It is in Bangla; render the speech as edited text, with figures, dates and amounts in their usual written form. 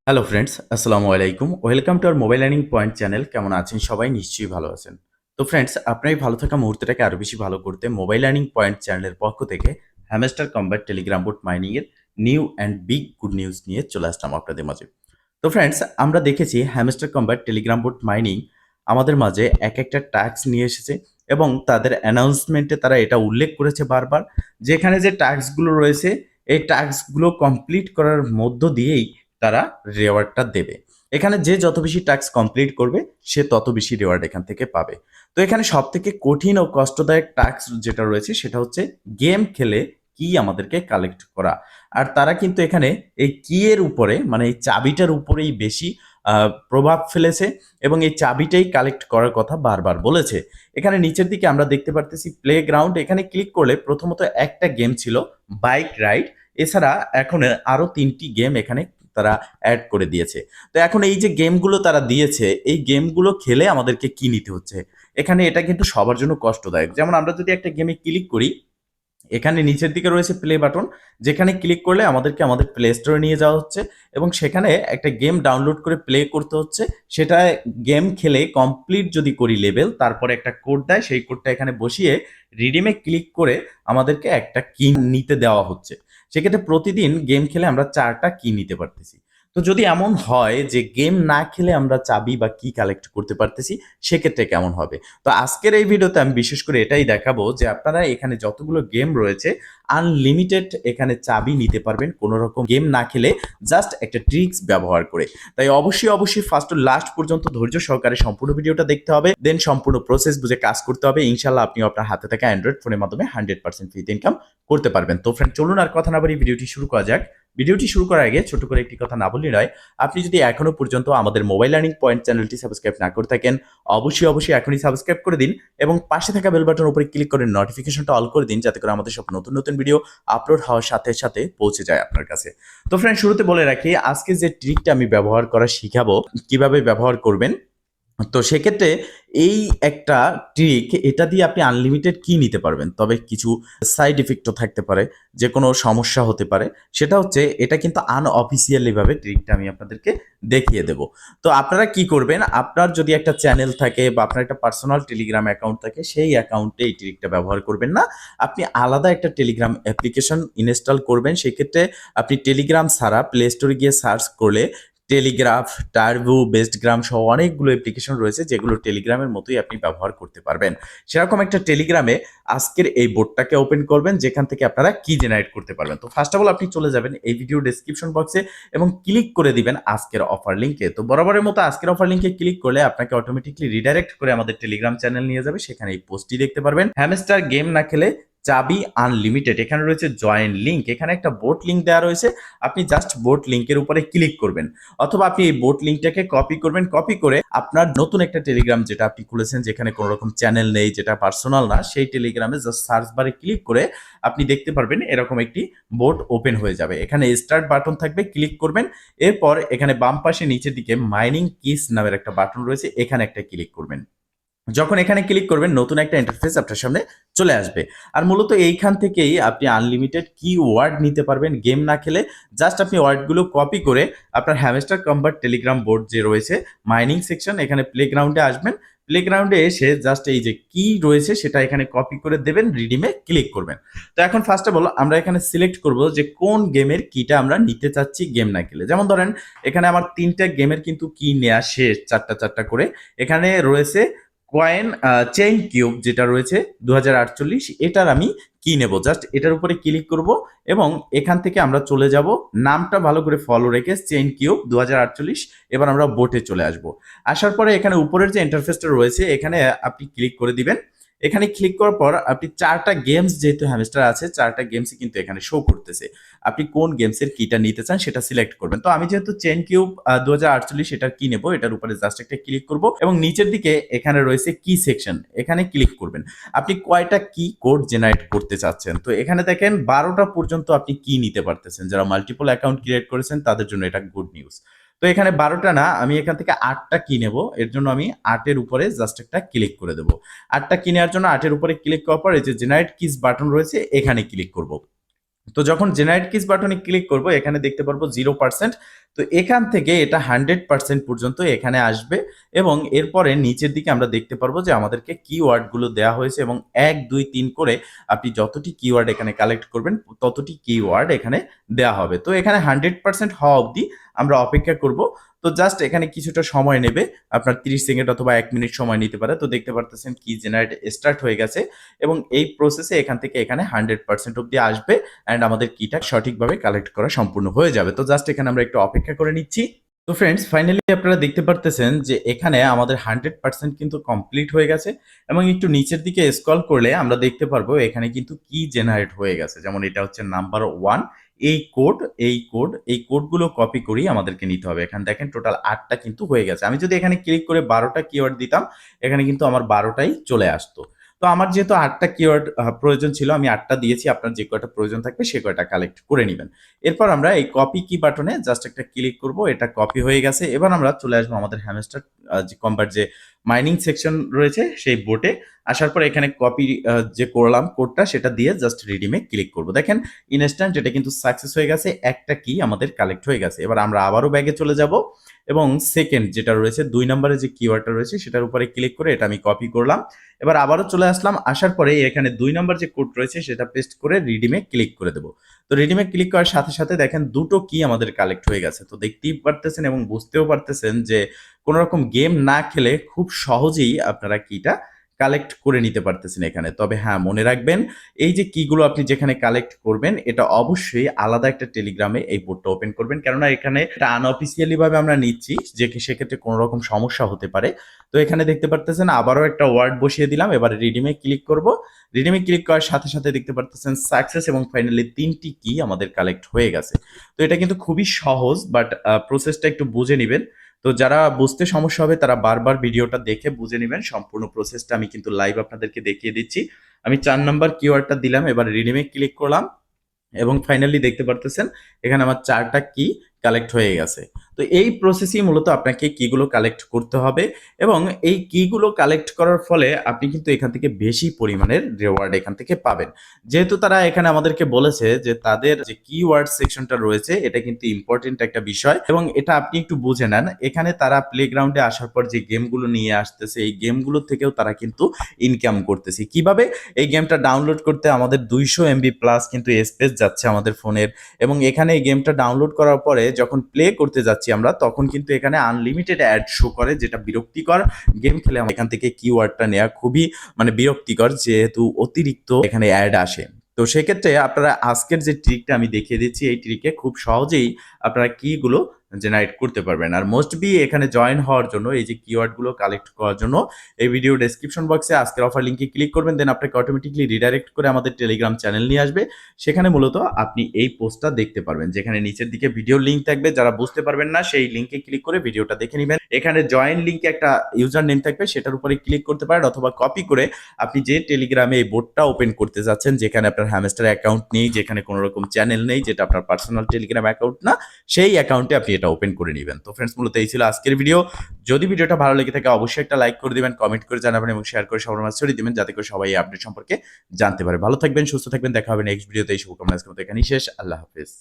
হ্যালো ফ্রেন্ডস, আসসালামু আলাইকুম। Welcome to our mobile learning point channel. কেমন আছেন সবাই? নিশ্চয়ই ভালো আছেন। তো ফ্রেন্ডস, আপনার এই ভালো থাকা মুহূর্তটাকে আরো বেশি ভালো করতে মোবাইল লার্নিং পয়েন্ট চ্যানেলের পক্ষ থেকে Hamster Kombat Telegram bot mining এর new and big good news নিয়ে চলে আসলাম আপনাদের মাঝে। তো ফ্রেন্ডস, আমরা দেখেছি Hamster Kombat Telegram bot mining আমাদের মাঝে একটা টাস্ক নিয়ে এসেছে এবং তাদের অ্যানাউন্সমেন্টে তারা এটা উল্লেখ করেছে বারবার যে এখানে যে টাস্কগুলো রয়েছে এই টাস্কগুলো কমপ্লিট করার মধ্য দিয়েই তারা রেওয়ার্ডটা দেবে। এখানে যে যত বেশি টাস্ক কমপ্লিট করবে সে তত বেশি রেওয়ার্ড এখান থেকে পাবে। তো এখানে সবথেকে কঠিন ও কষ্টদায়ক টাস্ক যেটা রয়েছে সেটা হচ্ছে গেম খেলে কি আমাদেরকে কালেক্ট করা। আর তারা কিন্তু এখানে এই কি এর উপরে মানে এই চাবিটার উপরেই বেশি প্রভাব ফেলেছে এবং এই চাবিটাই কালেক্ট করার কথা বারবার বলেছে। এখানে নিচের দিকে আমরা দেখতে পারতেছি প্লে গ্রাউন্ড। এখানে ক্লিক করলে প্রথমত একটা গেম ছিল বাইক রাইড। এছাড়া এখন আরো ৩টি গেম এখানে তারা অ্যাড করে দিয়েছে। তো এখন এই যে গেমগুলো তারা দিয়েছে, এই গেমগুলো খেলে আমাদেরকে কি নিতে হচ্ছে? এখানে এটা কিন্তু সবার জন্য কষ্টদায়ক। যেমন আমরা যদি একটা গেমে ক্লিক করি, এখানে নিচের দিকে রয়েছে প্লে বাটন, যেখানে ক্লিক করলে আমাদেরকে আমাদের প্লে স্টোরে নিয়ে যাওয়া হচ্ছে এবং সেখানে একটা গেম ডাউনলোড করে প্লে করতে হচ্ছে। সেটা গেম খেলে কমপ্লিট যদি করি লেভেল, তারপরে একটা কোড দেয়, সেই কোডটা এখানে বসিয়ে রিডিমে ক্লিক করে আমাদেরকে একটা কি নিতে দেওয়া হচ্ছে। সেক্ষেত্রে প্রতিদিন গেম খেলে আমরা 4টা কি নিতে পারতেছি। তো যদি এমন হয় যে গেম না খেলে আমরা চাবি বা কি কালেক্ট করতে পারতেছি, সেক্ষেত্রে কেমন হবে? তো আজকের এই ভিডিওতে আমি বিশেষ করে এটাই দেখাবো যে আপনারা এখানে যতগুলো গেম রয়েছে আনলিমিটেড এখানে চাবি নিতে পারবেন কোনো রকম গেম না খেলে, জাস্ট একটা ট্রিক্স ব্যবহার করে। তাই অবশ্যই ফার্স্ট টু লাস্ট পর্যন্ত ধৈর্য সহকারে সম্পূর্ণ ভিডিওটা দেখতে হবে, দেন সম্পূর্ণ প্রসেস বুঝে কাজ করতে হবে। ইনশাল্লাহ আপনি আপনার হাতে থাকা অ্যান্ড্রয়েড ফোনের মাধ্যমে 100% ফ্রিতে ইনকাম করতে পারবেন। তো ফ্রেন্ড, চলুন আর কথা না বাড়িয়ে ভিডিওটি শুরু করা যাক। ভিডিওটি শুরু করার আগে ছোট করে একটি কথা না বললেই নয়। আপনি যদি এখনো পর্যন্ত আমাদের মোবাইল লার্নিং পয়েন্ট চ্যানেলটি সাবস্ক্রাইব না করে থাকেন, অবশ্যই এখনই সাবস্ক্রাইব করে দিন এবং পাশে থাকা বেল বাটনের উপরে ক্লিক করে নোটিফিকেশনটা অল করে দিন, যাতে করে আমাদের সব নতুন নতুন ভিডিও আপলোড হওয়ার সাথে সাথে পৌঁছে যায় আপনার কাছে। তো ফ্রেন্ড, শুরুতে বলে রাখি আজকে যে ট্রিকটা আমি ব্যবহার করা শিখাবো, কিভাবে ব্যবহার করবেন। তো সেক্ষেত্রে এই একটা ট্রিক, এটা দিয়ে আপনি আনলিমিটেড কি নিতে পারবেন, তবে কিছু সাইড ইফেক্টও থাকতে পারে, যে কোনো সমস্যা হতে পারে। সেটা হচ্ছে এটা কিন্তু আনঅফিসিয়ালি ভাবে ট্রিকটা আমি আপনাদেরকে দেখিয়ে দেব। তো আপনারা কি করবেন, আপনার যদি একটা চ্যানেল থাকে বা আপনার একটা পার্সোনাল টেলিগ্রাম অ্যাকাউন্ট থাকে, সেই অ্যাকাউন্টে এই ট্রিকটা ব্যবহার করবেন না। আপনি আলাদা একটা টেলিগ্রাম অ্যাপ্লিকেশন ইনস্টল করবেন। সেক্ষেত্রে আপনি টেলিগ্রাম ছাড়া প্লে স্টোরে গিয়ে সার্চ করলে টেলিগ্রাফ, টার্বো, বেস্টগ্রাম সহ অনেকগুলো অ্যাপ্লিকেশন রয়েছে যেগুলো টেলিগ্রামের মতোই আপনি ব্যবহার করতে পারবেন। সেরকম একটা টেলিগ্রামে আজকের এই বোর্ডটাকে ওপেন করবেন, যেখান থেকে আপনারা কি জেনারেট করতে পারবেন। তো ফার্স্ট অফ অল আপনি চলে যাবেন এই ভিডিও ডেসক্রিপশন বক্সে এবং ক্লিক করে দিবেন আজকের অফার লিঙ্কে। তো বরাবরের মতো আজকের অফার লিঙ্কে ক্লিক করলে আপনাকে অটোমেটিকলি রিডাইরেক্ট করে আমাদের টেলিগ্রাম চ্যানেল নিয়ে যাবে। সেখানে এই পোস্টটি দেখতে পারবেন, হ্যামস্টার গেম না খেলে চাবি আনলিমিটেড। এখানে রয়েছে জয়েন লিঙ্ক, এখানে একটা বোট লিঙ্ক দেওয়া রয়েছে। আপনি জাস্ট বোট লিঙ্কের উপরে ক্লিক করবেন, অথবা আপনি এই বোট লিঙ্কটাকে কপি করবেন। কপি করে আপনার নতুন একটা টেলিগ্রাম যেটা আপনি খুলেছেন, যেখানে কোনো রকম চ্যানেল নেই, যেটা পার্সোনাল না, সেই টেলিগ্রামে জাস্ট সার্চ বারে ক্লিক করে আপনি দেখতে পারবেন এরকম একটি বোট ওপেন হয়ে যাবে। এখানে স্টার্ট বাটন থাকবে, ক্লিক করবেন। এরপর এখানে বাম পাশে নিচের দিকে মাইনিং কিস নামের একটা বাটন রয়েছে, এখানে একটা ক্লিক করবেন। যখন এখানে ক্লিক করবেন নতুন একটা ইন্টারফেস আপনার সামনে চলে আসবে। আর মূলত এইখান থেকেই আপনি আনলিমিটেড কি ওয়ার্ড নিতে পারবেন গেম না খেলে। জাস্ট আপনি ওয়ার্ডগুলো কপি করে আপনার হ্যামস্টার কমব্যাট টেলিগ্রাম বোর্ড যে রয়েছে মাইনিং সেকশন, এখানে প্লেগ্রাউন্ডে আসবেন। প্লেগ্রাউন্ডে এসে জাস্ট এই যে কি রয়েছে সেটা এখানে কপি করে দেবেন, রিডিমে ক্লিক করবেন। তো এখন ফার্স্ট অফ অল আমরা এখানে সিলেক্ট করব যে কোন গেমের কিটা আমরা নিতে চাচ্ছি গেম না খেলে। যেমন ধরেন এখানে আমার 3টা গেমের কিন্তু কি নেওয়া শেষ, 4টা করে। এখানে রয়েছে কয়েন চেইন কিউব যেটা রয়েছে 2048, এটার আমি কি নেব। জাস্ট এটার উপরে ক্লিক করব এবং এখান থেকে আমরা চলে যাব, নামটা ভালো করে ফলো রেখে চেইন কিউব 2048। এবার আমরা বোটে চলে আসব। আসার পরে এখানে উপরের যে ইন্টারফেসটা রয়েছে এখানে আপনি ক্লিক করে দিবেন। এখানে ক্লিক করার পর আপনি 4টা গেমস, যেহেতু হ্যামস্টার আছে 4টা গেমসই কিন্তু এখানে শো করতেছে। আপনি কোন গেমসের কিটা নিতে চান সেটা সিলেক্ট করবেন। তো আমি যেহেতু চেন কিউব 2048 এটার কি নেবো, এটার উপরে জাস্ট একটা ক্লিক করব এবং নিচের দিকে এখানে রয়েছে কি সেকশন, এখানে ক্লিক করবেন। আপনি কয়টা কি কোড জেনারেট করতে চাচ্ছেন। তো এখানে দেখেন 12টা পর্যন্ত আপনি কি নিতে পারতেছেন। যারা মাল্টিপল অ্যাকাউন্ট ক্রিয়েট করেছেন তাদের জন্য এটা গুড নিউজ। তো এখানে 12টা না, আমি এখান থেকে 8টা কি নেবো। এর জন্য আমি 8-এর উপরে জাস্ট একটা ক্লিক করে দেবো। 8টা কি নেওয়ার জন্য 8-এর উপরে ক্লিক করার পর এই যে জেনারেট কিস বাটন রয়েছে এখানে ক্লিক করব। তো যখন জেনারেট কিস বাটনে ক্লিক করব এখানে দেখতে পারবো 0%। তো এখান থেকে এটা 100% পর্যন্ত এখানে আসবে এবং এরপরে নিচের দিকে আমরা দেখতে পারবো যে আমাদেরকে কিওয়ার্ডগুলো দেওয়া হয়েছে এবং 1 2 3 করে আপনি যতটি কিওয়ার্ড এখানে কালেক্ট করবেন ততটি কিওয়ার্ড এখানে দেওয়া হবে। তো এখানে 100% হওয়া অবধি আমরা অপেক্ষা করব। তো জাস্ট এখানে কিছুটা সময় নেবে, আপনার 30 সেকেন্ড অথবা 1 মিনিট সময় নিতে পারে। তো দেখতে পারতেছেন কি জেনারেট স্টার্ট হয়ে গেছে এবং এই প্রসেসে এখান থেকে এখানে 100% অবধি আসবে অ্যান্ড আমাদের কিটা সঠিকভাবে কালেক্ট করা সম্পূর্ণ হয়ে যাবে। তো জাস্ট এখানে আমরা একটু অপেক্ষা করে নিচ্ছি। তো ফ্রেন্ডস ফাইনালি আপনারা দেখতে পারতেছেন যে এখানে আমাদের 100% কিন্তু কমপ্লিট হয়ে গেছে এবং একটু নিচের দিকে স্ক্রল করলে আমরা দেখতে পারবো এখানে কিন্তু কি জেনারেট হয়ে গেছে। যেমন এটা হচ্ছে নাম্বার 1, এই কোডগুলো কপি করেই আমাদেরকে নিতে হবে। এখানে দেখেন টোটাল 8টা কিন্তু হয়ে গেছে। আমি যদি এখানে ক্লিক করে 12টা কিওয়ার্ড দিতাম এখানে কিন্তু আমার 12টাই চলে আসতো। তো আমার যেহেতু 8টা কিওয়ার্ড প্রয়োজন ছিল, আমি 8টা দিয়েছি। আপনার যে কয়টা প্রয়োজন থাকবে সে কয়টা কালেক্ট করে নিবেন। এরপর আমরা এই কপি কি বাটনে জাস্ট একটা ক্লিক করব, এটা কপি হয়ে গেছে। এবার আমরা চলে আসবো আমাদের হ্যামস্টার যে কম্বার যে মাইনিং সেকশন রয়েছে সেই বোটে। আসার পর এখানে কপি যে করলাম কোডটা সেটা দিয়ে জাস্ট রিডিমে ক্লিক করব। দেখেন ইনস্ট্যান্ট এটা কিন্তু সাকসেস হয়ে গেছে, একটা কি আমাদের কালেক্ট হয়ে গেছে। এবার আমরা আবারও ব্যাগে চলে যাব এবং সেকেন্ড যেটা রয়েছে 2 নম্বরে যে কিওয়ার্ডটা রয়েছে সেটার উপরে ক্লিক করে এটা আমি কপি করলাম। এবার আবারও চলে আসলাম, আসার পরে এখানে 2 নম্বর যে কোড রয়েছে সেটা পেস্ট করে রিডিমে ক্লিক করে দেবো। তো রিডিমে ক্লিক করার সাথে সাথে দেখেন দুটো কি আমাদের কালেক্ট হয়ে গেছে। তো দেখতেই পারতেছেন এবং বুঝতেও পারতেছেন যে কোনো রকম গেম না খেলে খুব সহজেই আপনারা কিটা কালেক্ট করে নিতে পারতেছেন এখানে। তবে হ্যাঁ, মনে রাখবেন এই যে কিগুলো আপনি যেখানে কালেক্ট করবেন এটা অবশ্যই আলাদা একটা টেলিগ্রামে এই বোর্ডটা ওপেন করবেন, কেননা এখানে এটা আনঅফিসিয়ালি ভাবে আমরা নিচ্ছি, যে সেক্ষেত্রে কোনো রকম সমস্যা হতে পারে। তো এখানে দেখতে পারতেছেন আবারও একটা ওয়ার্ড বসিয়ে দিলাম। এবার রিডিমে ক্লিক করব। রিডিমে ক্লিক করার সাথে সাথে দেখতে পারতেছেন সাকসেস এবং ফাইনালি 3টি কি আমাদের কালেক্ট হয়ে গেছে। তো এটা কিন্তু খুবই সহজ, বাট প্রসেসটা একটু বুঝে নিবেন। তো যারা বুঝতে সমস্যা হবে তারা বারবার ভিডিওটা দেখে বুঝে নেবেন। সম্পূর্ণ প্রসেসটা আমি কিন্তু লাইভ আপনাদেরকে দেখিয়ে দিচ্ছি। আমি 4 নাম্বার কিওয়ার্ডটা দিলাম, এবার রিডিমে ক্লিক করলাম এবং ফাইনালি দেখতে পারতেছেন এখানে আমার 4টা কি কালেক্ট হয়ে গেছে। তো এই প্রসেসই মূলত আপনাকে কিগুলো কালেক্ট করতে হবে এবং এই কিগুলো কালেক্ট করার ফলে আপনি কিন্তু এখান থেকে বেশি পরিমাণের রিওয়ার্ড এখান থেকে পাবেন। যেহেতু তারা এখানে আমাদেরকে বলেছে যে তাদের যে কিওয়ার্ড সেকশনটা রয়েছে এটা কিন্তু ইম্পর্টেন্ট একটা বিষয় এবং এটা আপনি একটু বুঝে নেন। এখানে তারা প্লেগ্রাউন্ডে আসার পর যে গেমগুলো নিয়ে আসতেছে এই গেমগুলো থেকেও তারা কিন্তু ইনকাম করতেছে। কিভাবে? এই গেমটা ডাউনলোড করতে আমাদের 200 এমবি প্লাস কিন্তু স্পেস যাচ্ছে আমাদের ফোনের এবং এখানে এই গেমটা ডাউনলোড করার পরে যখন প্লে করতে যাচ্ছি আমরা তখন কিন্তু এখানে আনলিমিটেড অ্যাড শো করে, যেটা বিরক্তিকর। গেম খেলে এখান থেকে কিওয়ার্ডটা নেওয়া খুবই বিরক্তিকর, যেহেতু অতিরিক্ত এখানে অ্যাড আসে। তো সেক্ষেত্রে আপনারা আজকের যে ট্রিকটা আমি দেখিয়ে দিচ্ছি এই ট্রিকে খুব সহজেই আপনারা কিগুলো জেনারেট করতে পারবেন। আর মোস্ট বি এখানে জয়েন হওয়ার জন্য এই যে কিওয়ার্ডগুলো কালেক্ট করার জন্য এই ভিডিও ডেসক্রিপশন বক্সে আজকের অফার লিঙ্কে ক্লিক করবেন, দেন আপনাকে অটোমেটিকলি রিডাইরেক্ট করে আমাদের টেলিগ্রাম চ্যানেল নিয়ে আসবে। সেখানে মূলত আপনি এই পোস্টটা দেখতে পারবেন, যেখানে নিচের দিকে ভিডিও লিঙ্ক থাকবে। যারা বুঝতে পারবেন না সেই লিঙ্কে ক্লিক করে ভিডিওটা দেখে নেবেন। এখানে জয়েন লিঙ্কে একটা ইউজার নেম থাকবে, সেটার উপরে ক্লিক করতে পারেন অথবা কপি করে আপনি যে টেলিগ্রামে এই বোর্ডটা ওপেন করতে যাচ্ছেন, যেখানে আপনার হ্যামস্টার অ্যাকাউন্ট নেই, যেখানে কোনো রকম চ্যানেল নেই, যেটা আপনার পার্সোনাল টেলিগ্রাম অ্যাকাউন্ট না, সেই অ্যাকাউন্টে আপনি এটা ওপেন করে নেবেন। তো ফ্রেন্ডস মূলত এই ছিল আজকের ভিডিও। যদি ভিডিওটা ভালো লেগে থাকে অবশ্যই একটা লাইক করে দিবেন, কমেন্ট করে জানাবেন এবং শেয়ার করে সবার মাঝে ছড়িয়ে দিবেন, যাতে করে সবাই এই আপডেট সম্পর্কে জানতে পারে। ভালো থাকবেন, সুস্থ থাকবেন, দেখা হবে নেক্সট ভিডিওতে। এই শুভকামনা আজকের মতো এখানেই শেষ। আল্লাহ হাফেজ।